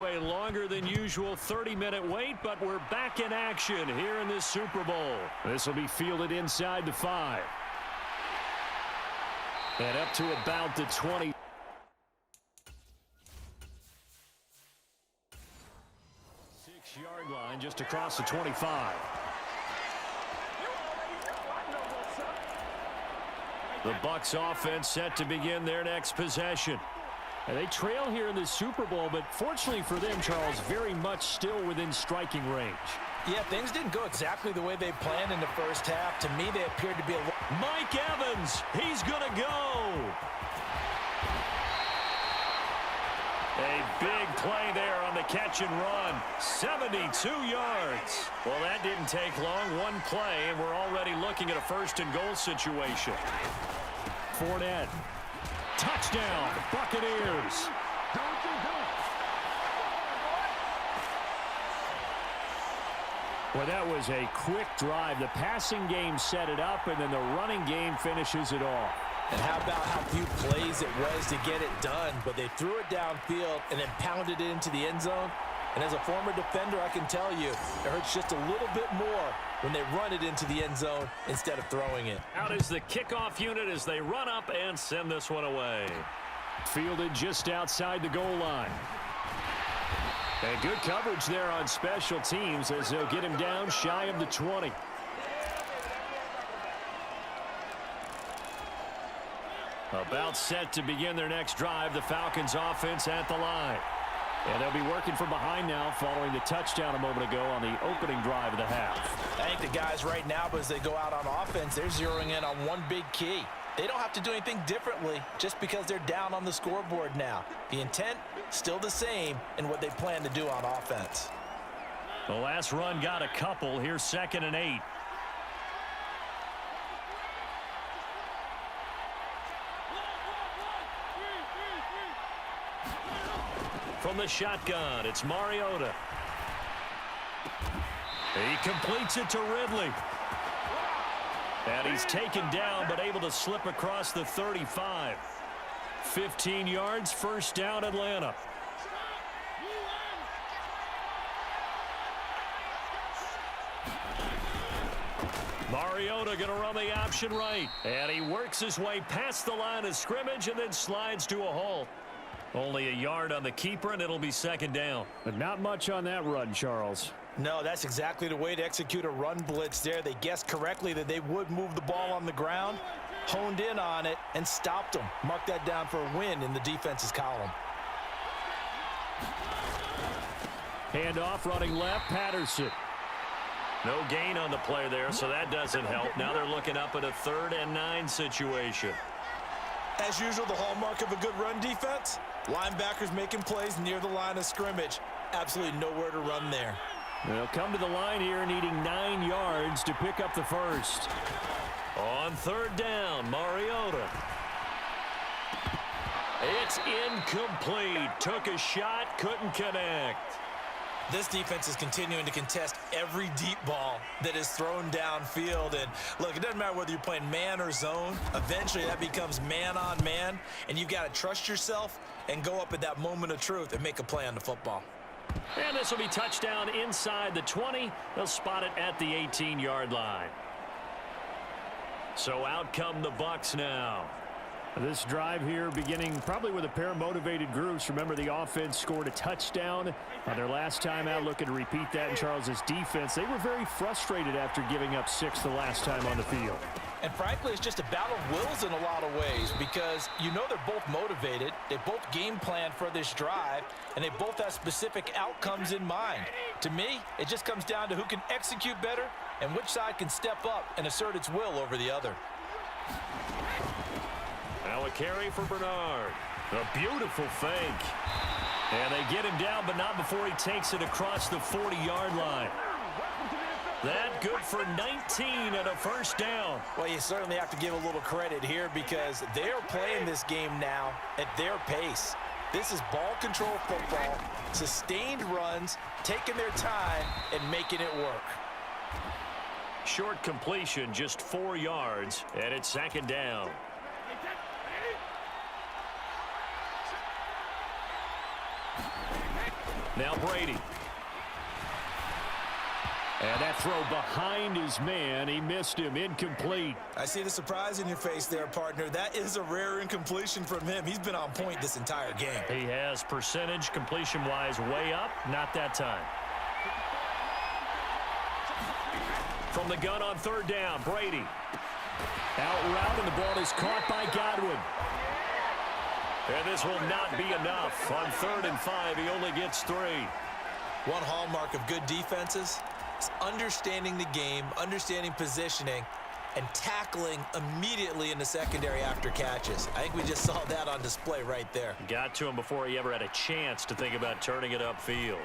A longer than usual 30-minute wait, but we're back in action here in this Super Bowl. This will be fielded inside the 5. And up to about the 20. Six-yard line just across the 25. The Bucs offense set to begin their next possession. And they trail here in the Super Bowl, but fortunately for them, Charles, very much still within striking range. Yeah, things didn't go exactly the way they planned in the first half. To me, they appeared to be Mike Evans, he's going to go. A big play there on the catch and run. 72 yards. Well, that didn't take long. One play, and we're already looking at a first-and-goal situation. Fournette. Touchdown, Buccaneers. Well, that was a quick drive. The passing game set it up, and then the running game finishes it off. And how about how few plays it was to get it done, but they threw it downfield and then pounded it into the end zone. And as a former defender, I can tell you, it hurts just a little bit more when they run it into the end zone instead of throwing it. Out is the kickoff unit as they run up and send this one away. Fielded just outside the goal line. And good coverage there on special teams as they'll get him down shy of the 20. About set to begin their next drive, the Falcons offense at the line. And they'll be working from behind now following the touchdown a moment ago on the opening drive of the half. I think the guys right now, as they go out on offense, they're zeroing in on one big key. They don't have to do anything differently just because they're down on the scoreboard now. The intent, still the same in what they plan to do on offense. The last run got a couple. Here's 2nd and 8. From the shotgun, it's Mariota. He completes it to Ridley. And he's taken down, but able to slip across the 35. 15 yards, first down, Atlanta. Mariota going to run the option right. And he works his way past the line of scrimmage and then slides to a halt. Only a yard on the keeper, and it'll be 2nd down. But not much on that run, Charles. No, that's exactly the way to execute a run blitz there. They guessed correctly that they would move the ball on the ground, honed in on it, and stopped them. Mark that down for a win in the defense's column. Handoff running left, Patterson. No gain on the play there, so that doesn't help. Now they're looking up at a 3rd and 9 situation. As usual, the hallmark of a good run defense, linebackers making plays near the line of scrimmage. Absolutely nowhere to run there. They'll come to the line here needing 9 yards to pick up the first. On 3rd down, Mariota. It's incomplete. Took a shot, couldn't connect. This defense is continuing to contest every deep ball that is thrown downfield. And look, it doesn't matter whether you're playing man or zone. Eventually, that becomes man on man. And you've got to trust yourself and go up at that moment of truth and make a play on the football. And this will be touchdown inside the 20. They'll spot it at the 18-yard line. So out come the Bucs now. This drive here beginning probably with a pair of motivated groups. Remember, the offense scored a touchdown on their last time out. Looking to repeat that in Charles's defense. They were very frustrated after giving up 6 the last time on the field. And frankly, it's just a battle of wills in a lot of ways because you know they're both motivated. They both game plan for this drive, and they both have specific outcomes in mind. To me, it just comes down to who can execute better and which side can step up and assert its will over the other. Now a carry for Bernard. A beautiful fake. And they get him down, but not before he takes it across the 40-yard line. That good for 19 and a first down. Well, you certainly have to give a little credit here because they're playing this game now at their pace. This is ball control football, sustained runs, taking their time, and making it work. Short completion, just 4 yards, and it's 2nd down. Now Brady. And that throw behind his man. He missed him. Incomplete. I see the surprise in your face there, partner. That is a rare incompletion from him. He's been on point this entire game. He has percentage completion-wise way up. Not that time. From the gun on third down, Brady. Out route, and the ball is caught by Godwin. And this will not be enough. On 3rd and 5, he only gets 3. One hallmark of good defenses is understanding the game, understanding positioning, and tackling immediately in the secondary after catches. I think we just saw that on display right there. Got to him before he ever had a chance to think about turning it upfield.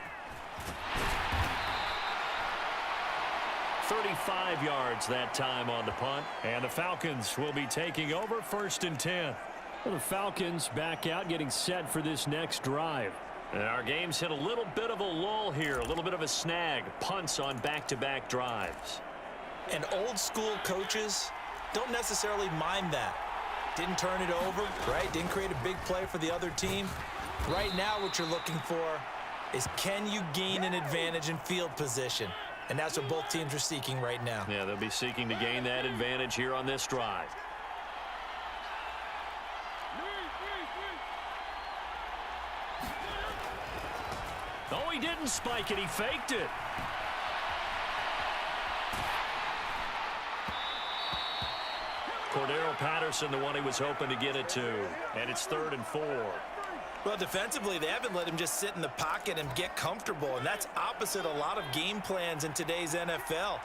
35 yards that time on the punt. And the Falcons will be taking over 1st and 10. Well, the Falcons back out, getting set for this next drive. And our game's hit a little bit of a lull here, a little bit of a snag. Punts on back-to-back drives. And old school coaches don't necessarily mind that. Didn't turn it over, right? Didn't create a big play for the other team. Right now what you're looking for is, can you gain an advantage in field position? And that's what both teams are seeking right now. Yeah, they'll be seeking to gain that advantage here on this drive. Oh, he didn't spike it. He faked it. Cordero Patterson, the one he was hoping to get it to. And it's 3rd and 4. Well, defensively, they haven't let him just sit in the pocket and get comfortable, and that's opposite a lot of game plans in today's NFL.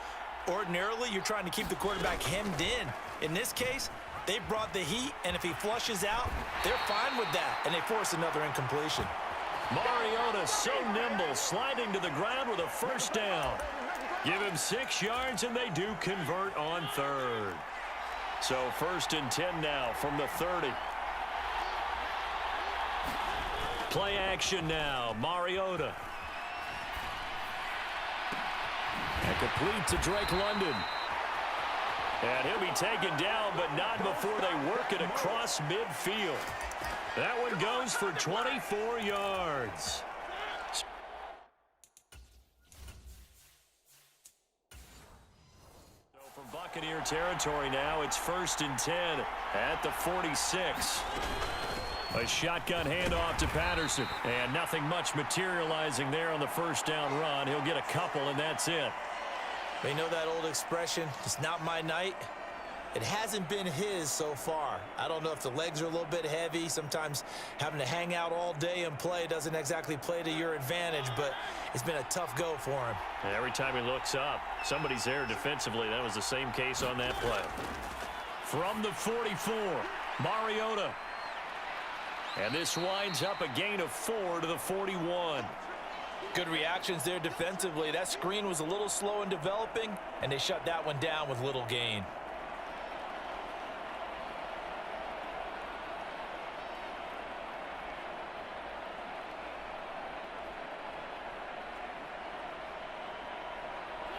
Ordinarily, you're trying to keep the quarterback hemmed in. In this case, they brought the heat, and if he flushes out, they're fine with that, and they force another incompletion. Mariota so nimble, sliding to the ground with a 1st down. Give him 6 yards, and they do convert on 3rd. So 1st and 10 now from the 30. Play action now. Mariota. And complete to Drake London. And he'll be taken down, but not before they work it across midfield. That one goes for 24 yards. So from Buccaneer territory now, it's 1st and 10 at the 46. A shotgun handoff to Patterson. And nothing much materializing there on the 1st down run. He'll get a couple, and that's it. They know that old expression, it's not my night. It hasn't been his so far. I don't know if the legs are a little bit heavy. Sometimes having to hang out all day and play doesn't exactly play to your advantage, but it's been a tough go for him. And every time he looks up, somebody's there defensively. That was the same case on that play. From the 44, Mariota. And this winds up a gain of 4 to the 41. Good reactions there defensively. That screen was a little slow in developing, and they shut that one down with little gain.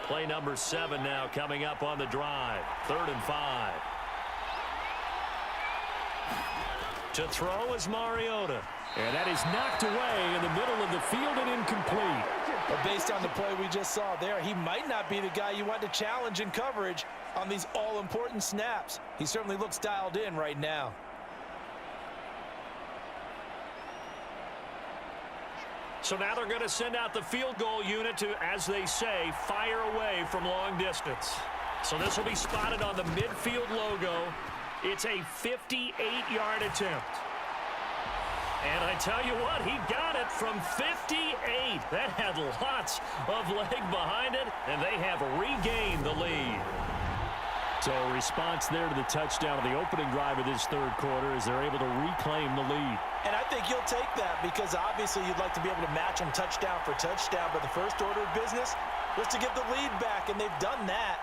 Play number 7 now coming up on the drive. 3rd and 5. To throw is Mariota. And that is knocked away in the middle of the field and incomplete. But based on the play we just saw there, he might not be the guy you want to challenge in coverage on these all-important snaps. He certainly looks dialed in right now. So now they're going to send out the field goal unit to, as they say, fire away from long distance. So this will be spotted on the midfield logo. It's a 58-yard attempt. And I tell you what, he got it from 58. That had lots of leg behind it, and they have regained the lead. So a response there to the touchdown of the opening drive of this 3rd quarter as they're able to reclaim the lead. And I think you'll take that because obviously you'd like to be able to match them touchdown for touchdown, but the first order of business was to get the lead back, and they've done that.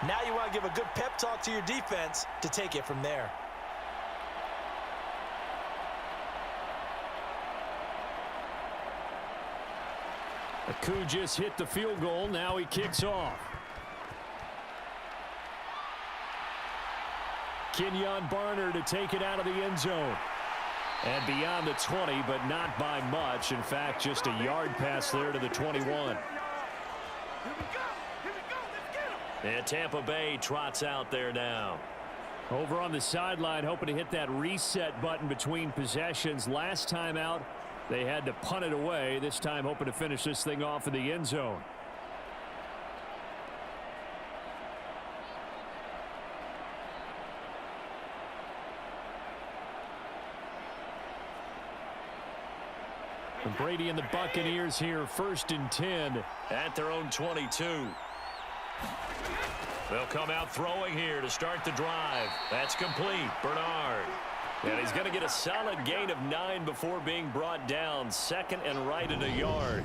Now you want to give a good pep talk to your defense to take it from there. Aku just hit the field goal. Now he kicks off. Kenyon Barner to take it out of the end zone. And beyond the 20, but not by much. In fact, just a yard pass there to the 21. And Tampa Bay trots out there now. Over on the sideline, hoping to hit that reset button between possessions. Last time out, they had to punt it away. This time, hoping to finish this thing off in the end zone. And Brady and the Buccaneers here, 1st and 10 at their own 22. They'll come out throwing here to start the drive. That's complete. Bernard. And he's going to get a solid gain of 9 before being brought down. 2nd and right and a yard.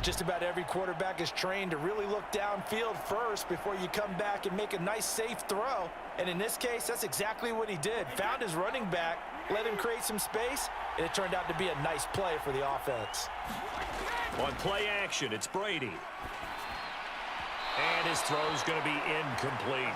Just about every quarterback is trained to really look downfield first before you come back and make a nice, safe throw. And in this case, that's exactly what he did. Found his running back, let him create some space, and it turned out to be a nice play for the offense. On play action, it's Brady. And his throw's going to be incomplete.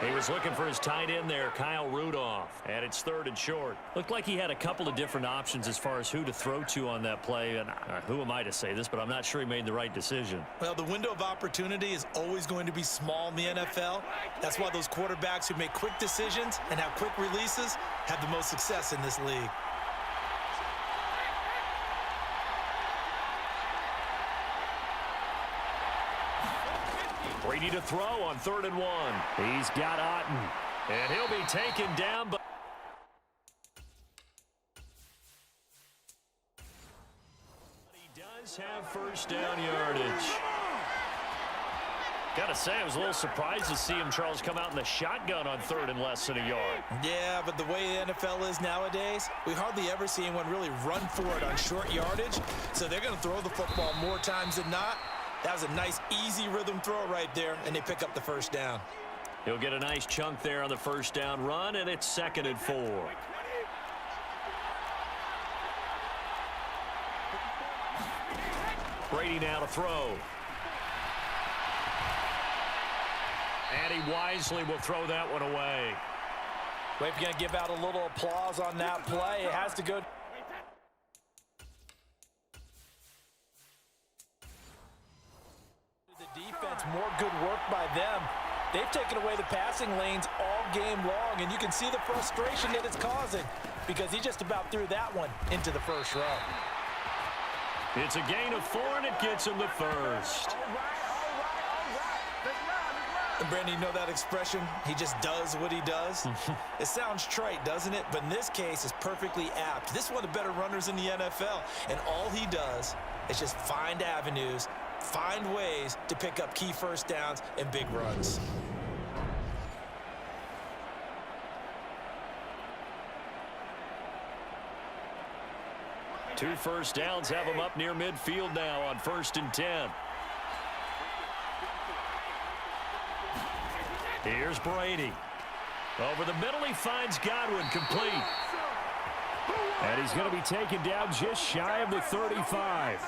He was looking for his tight end there, Kyle Rudolph. And it's 3rd and short. Looked like he had a couple of different options as far as who to throw to on that play. And who am I to say this, but I'm not sure he made the right decision. Well, the window of opportunity is always going to be small in the NFL. That's why those quarterbacks who make quick decisions and have quick releases have the most success in this league. Brady to throw on 3rd and 1. He's got Otten. And he'll be taken down. But he does have 1st down yardage. Gotta say, I was a little surprised to see him, Charles, come out in the shotgun on 3rd and less than a yard. Yeah, but the way the NFL is nowadays, we hardly ever see anyone really run for it on short yardage. So they're going to throw the football more times than not. That was a nice, easy rhythm throw right there, and they pick up the 1st down. He'll get a nice chunk there on the 1st down run, and it's 2nd and 4. Brady now to throw. And he wisely will throw that one away. Well, if you're going to give out a little applause on that play, it has to go. Defense, more good work by them. They've taken away the passing lanes all game long, and you can see the frustration that it's causing because he just about threw that one into the 1st row. It's a gain of 4, and it gets him the 1st. And Brandon, you know that expression? He just does what he does. It sounds trite, doesn't it? But in this case, it's perfectly apt. This is one of the better runners in the NFL, and all he does is just find avenues, find ways to pick up key 1st downs and big runs. Two 1st downs have him up near midfield now on 1st and 10. Here's Brady. Over the middle, he finds Godwin, complete. And he's going to be taken down just shy of the 35.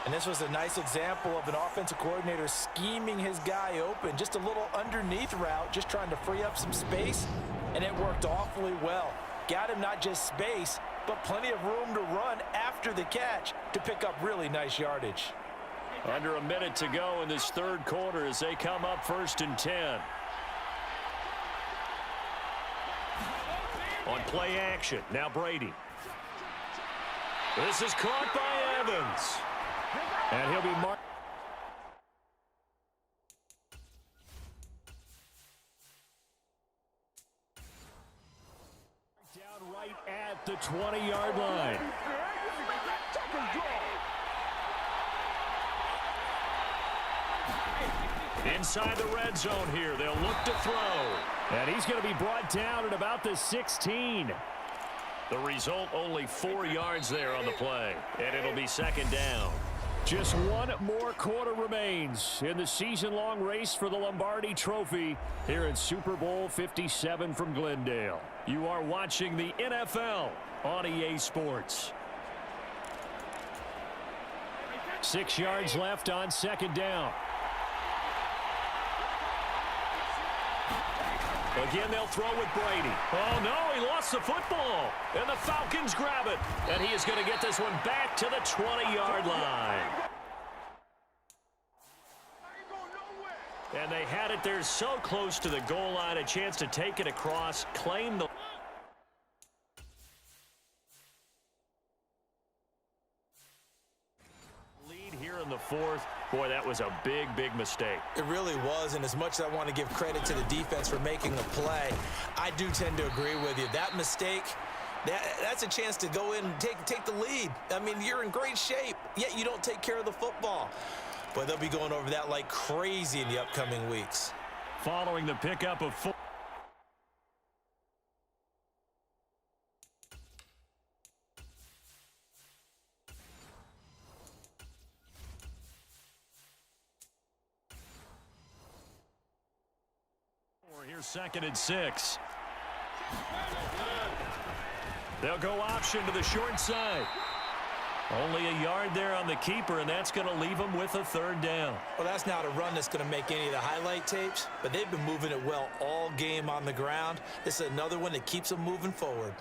And this was a nice example of an offensive coordinator scheming his guy open. Just a little underneath route, just trying to free up some space, and it worked awfully well. Got him not just space, but plenty of room to run after the catch to pick up really nice yardage. Under a minute to go in this 3rd quarter as they come up 1st and 10. On play action, now Brady. This is caught by Evans. And he'll be marked. Down right at the 20-yard line. Inside the red zone here, they'll look to throw. And he's going to be brought down at about the 16. The result, only 4 yards there on the play. And it'll be 2nd down. Just one more quarter remains in the season-long race for the Lombardi Trophy here in Super Bowl 57 from Glendale. You are watching the NFL on EA Sports. 6 yards left on 2nd down. Again, they'll throw with Brady. Oh, no, he lost the football. And the Falcons grab it. And he is going to get this one back to the 20-yard line. And they had it there so close to the goal line, a chance to take it across, claim the lead here in the fourth. Boy, that was a big, big mistake. It really was, and as much as I want to give credit to the defense for making the play, I do tend to agree with you. That mistake, that's a chance to go in and take the lead. I mean, you're in great shape, yet you don't take care of the football. But they'll be going over that like crazy in the upcoming weeks. Following the pickup of 4. Here's 2nd and 6. They'll go option to the short side. Only a yard there on the keeper, and that's going to leave them with a 3rd down. Well, that's not a run that's going to make any of the highlight tapes, but they've been moving it well all game on the ground. This is another one that keeps them moving forward.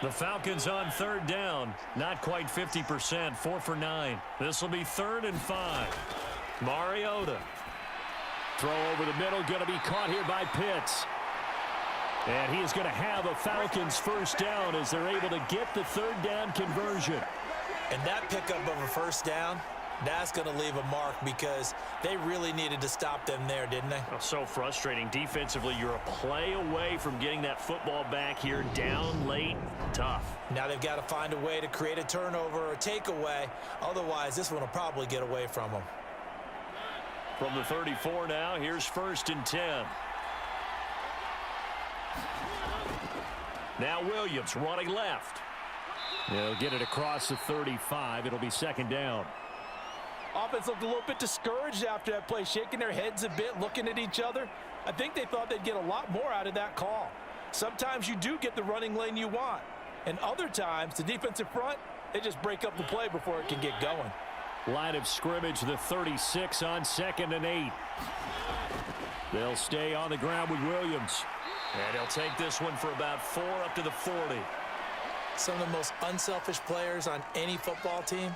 The Falcons on 3rd down. Not quite 50%. 4 for 9. This will be 3rd and 5. Mariota. Throw over the middle. Going to be caught here by Pitts. And he is going to have a Falcons 1st down as they're able to get the 3rd down conversion. And that pickup of a 1st down, that's going to leave a mark because they really needed to stop them there, didn't they? Oh, so frustrating. Defensively, you're a play away from getting that football back here. Down late. Tough. Now they've got to find a way to create a turnover or a takeaway. Otherwise, this one will probably get away from them. From the 34 now, here's 1st and 10. Now Williams running left. They'll get it across the 35. It'll be 2nd down. Offense looked a little bit discouraged after that play, shaking their heads a bit, looking at each other. I think they thought they'd get a lot more out of that call. Sometimes you do get the running lane you want, and other times the defensive front, they just break up the play before it can get going. Line of scrimmage, the 36 on 2nd and 8. They'll stay on the ground with Williams. And he'll take this one for about 4 up to the 40. Some of the most unselfish players on any football team,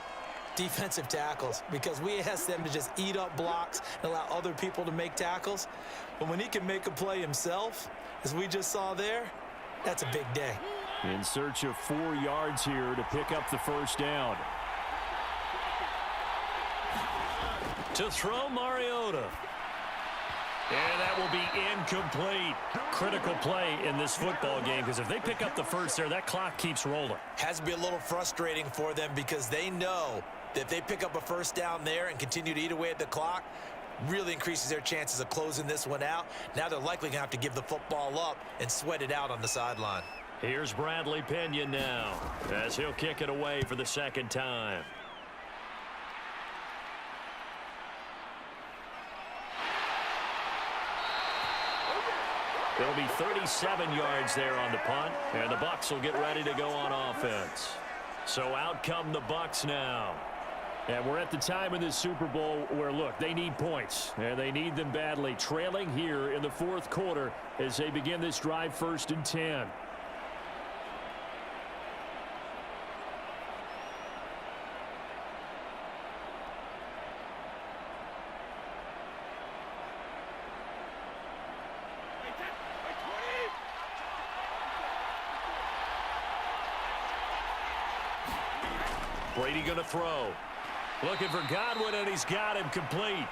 defensive tackles, because we ask them to just eat up blocks and allow other people to make tackles. But when he can make a play himself, as we just saw there, that's a big day. In search of 4 yards here to pick up the 1st down. To throw Mariota. And that will be incomplete. Critical play in this football game because if they pick up the 1st there, that clock keeps rolling. Has to be a little frustrating for them because they know that if they pick up a 1st down there and continue to eat away at the clock, really increases their chances of closing this one out. Now they're likely going to have to give the football up and sweat it out on the sideline. Here's Bradley Pinion now as he'll kick it away for the 2nd time. It'll be 37 yards there on the punt, and the Bucs will get ready to go on offense. So out come the Bucs now. And we're at the time in this Super Bowl where, look, they need points, and they need them badly. Trailing here in the 4th quarter as they begin this drive 1st and 10. Brady going to throw. Looking for Godwin, and he's got him complete.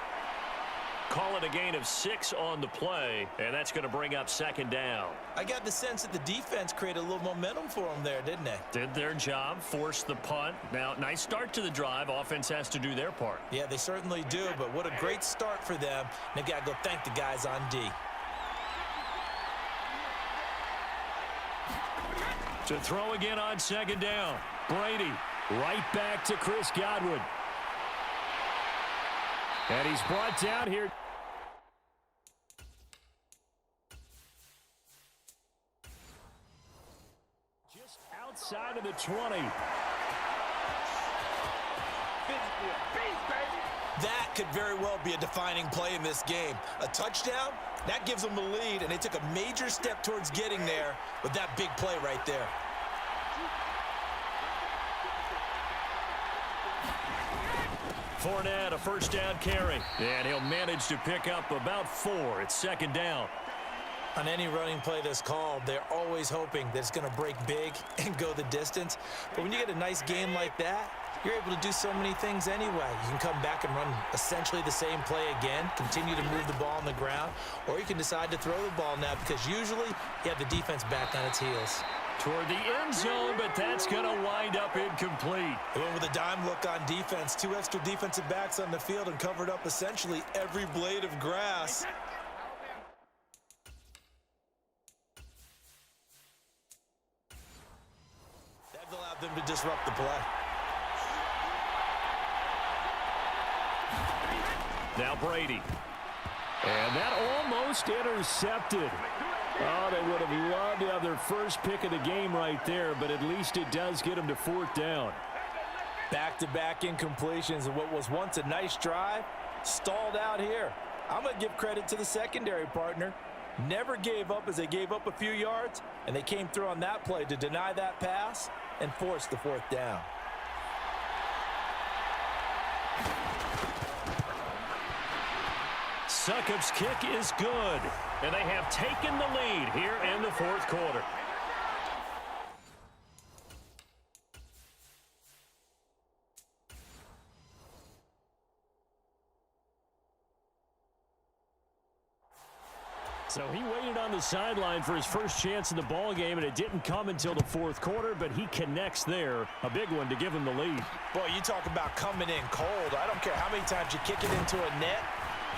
Call it a gain of 6 on the play, and that's going to bring up 2nd down. I got the sense that the defense created a little momentum for them there, didn't they? Did their job, forced the punt. Now, nice start to the drive. Offense has to do their part. Yeah, they certainly do, but what a great start for them. They got to go thank the guys on D. To throw again on 2nd down. Brady right back to Chris Godwin. And he's brought down here. inside of the 20. That could very well be a defining play in this game. A touchdown, that gives them the lead, and they took a major step towards getting there with that big play right there. Fournette, a first down carry. And he'll manage to pick up about 4. It's second down. On any running play that's called, they're always hoping that it's going to break big and go the distance. But when you get a nice game like that, you're able to do so many things anyway. You can come back and run essentially the same play again, continue to move the ball on the ground, or you can decide to throw the ball now because usually you have the defense back on its heels. Toward the end zone, but that's going to wind up incomplete. They went with a dime look on defense. 2 extra defensive backs on the field and covered up essentially every blade of grass. That allowed them to disrupt the play. Now Brady. And that almost intercepted. Oh, they would have loved to have their first pick of the game right there, but at least it does get them to 4th down. Back-to-back incompletions and what was once a nice drive stalled out here. I'm going to give credit to the secondary partner. Never gave up as they gave up a few yards, and they came through on that play to deny that pass and force the 4th down. Succop's kick is good, and they have taken the lead here in the 4th quarter. So he waited on the sideline for his first chance in the ball game, and it didn't come until the 4th quarter, but he connects there. A big one to give him the lead. Boy, you talk about coming in cold. I don't care how many times you kick it into a net.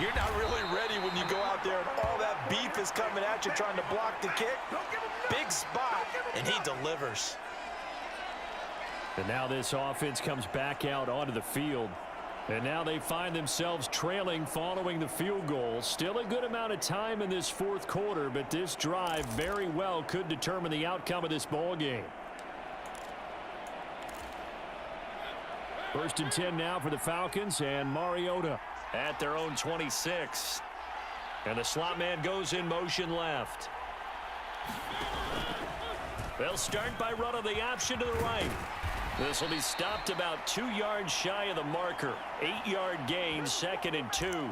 You're not really ready when you go out there and all that beef is coming at you trying to block the kick. Big spot, and he delivers. And now this offense comes back out onto the field. And now they find themselves trailing following the field goal. Still a good amount of time in this 4th quarter, but this drive very well could determine the outcome of this ball game. 1st and 10 now for the Falcons, and Mariota at their own 26. And the slot man goes in motion left. They'll start by running the option to the right. This will be stopped about 2 yards shy of the marker. 8-yard gain, 2nd and 2.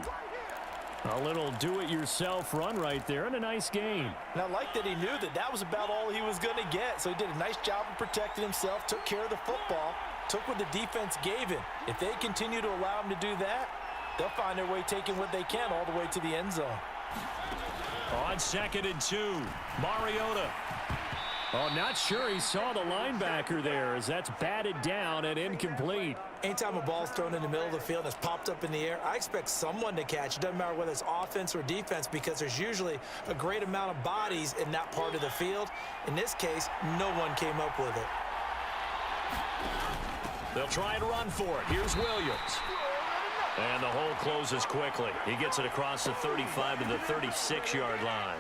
A little do-it-yourself run right there, and a nice gain. And I like that he knew that that was about all he was going to get. So he did a nice job of protecting himself, took care of the football, took what the defense gave him. If they continue to allow him to do that, they'll find their way taking what they can all the way to the end zone. On 2nd and 2, Mariota. Oh, not sure he saw the linebacker there as that's batted down and incomplete. Anytime a ball's thrown in the middle of the field and it's popped up in the air, I expect someone to catch. It doesn't matter whether it's offense or defense because there's usually a great amount of bodies in that part of the field. In this case, no one came up with it. They'll try and run for it. Here's Williams. And the hole closes quickly. He gets it across the 35 to the 36-yard line.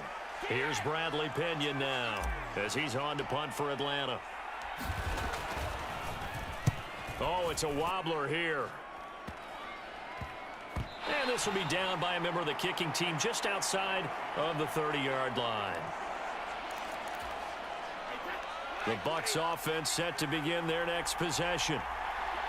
Here's Bradley Pinion now as he's on to punt for Atlanta. Oh, it's a wobbler here. And this will be down by a member of the kicking team just outside of the 30-yard line. The Bucs offense set to begin their next possession.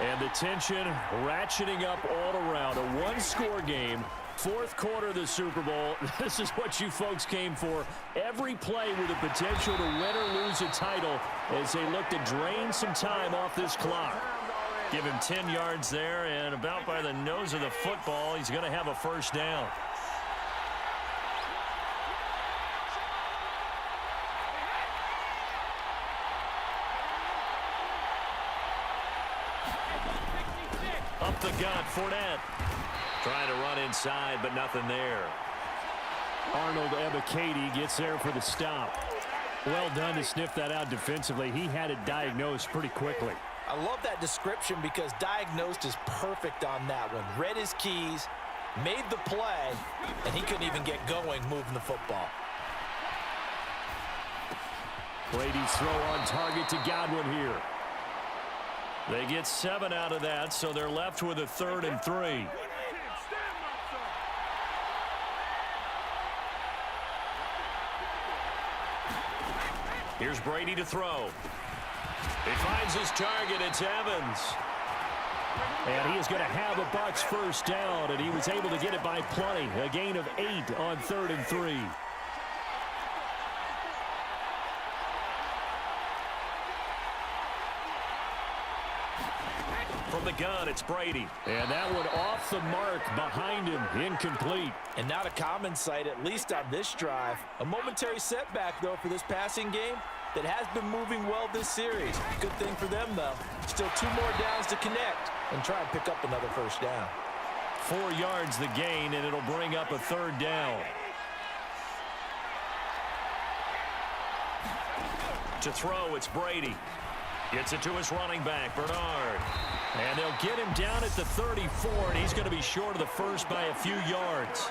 And the tension ratcheting up all around. A one-score game. 4th quarter of the Super Bowl. This is what you folks came for. Every play with the potential to win or lose a title as they look to drain some time off this clock. Give him 10 yards there, and about by the nose of the football, he's going to have a first down. Up the gut, Fournette. Trying to run inside, but nothing there. Arnold Ebiketie gets there for the stop. Well done to sniff that out defensively. He had it diagnosed pretty quickly. I love that description because diagnosed is perfect on that one. Read his keys, made the play, and he couldn't even get going moving the football. Brady's throw on target to Godwin here. They get 7 out of that, so they're left with a 3rd and 3. Here's Brady to throw. He finds his target. It's Evans. And he is going to have a Bucs first down, and he was able to get it by plenty. A gain of 8 on 3rd and 3. From the gun, it's Brady. And that one off the mark behind him, incomplete. And not a common sight, at least on this drive. A momentary setback, though, for this passing game that has been moving well this series. Good thing for them, though. Still 2 more downs to connect and try and pick up another first down. 4 yards the gain, and it'll bring up a 3rd down. To throw, it's Brady. Gets it to his running back, Bernard. And they'll get him down at the 34, and he's going to be short of the first by a few yards.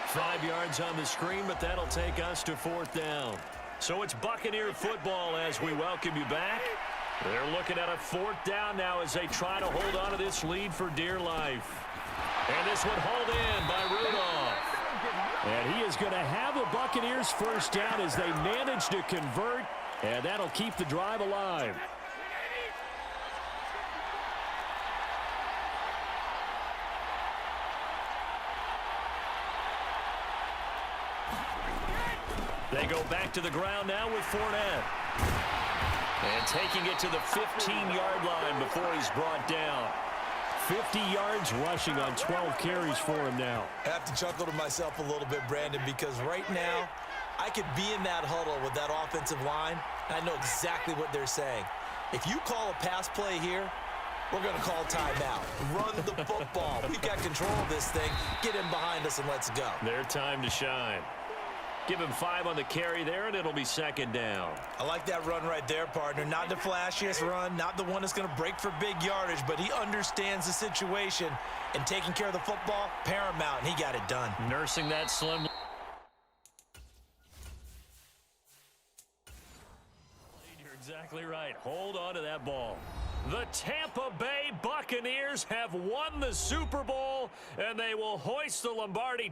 5 yards on the screen, but that'll take us to 4th down. So it's Buccaneer football as we welcome you back. They're looking at a 4th down now as they try to hold on to this lead for dear life. And this one hauled in by Rudolph. And he is going to have the Buccaneers first down as they manage to convert, and that'll keep the drive alive. They go back to the ground now with Fournette. And taking it to the 15-yard line before he's brought down. 50 yards rushing on 12 carries for him now. I have to chuckle to myself a little bit, Brandon, because right now I could be in that huddle with that offensive line, and I know exactly what they're saying. If you call a pass play here, we're going to call timeout. Run the football. We've got control of this thing. Get him behind us and let's go. Their time to shine. Give him 5 on the carry there, and it'll be 2nd down. I like that run right there, partner. Not the flashiest run, not the one that's going to break for big yardage, but he understands the situation, and taking care of the football, paramount, and he got it done. Nursing that slim. You're exactly right. Hold on to that ball. The Tampa Bay Buccaneers have won the Super Bowl, and they will hoist the Lombardi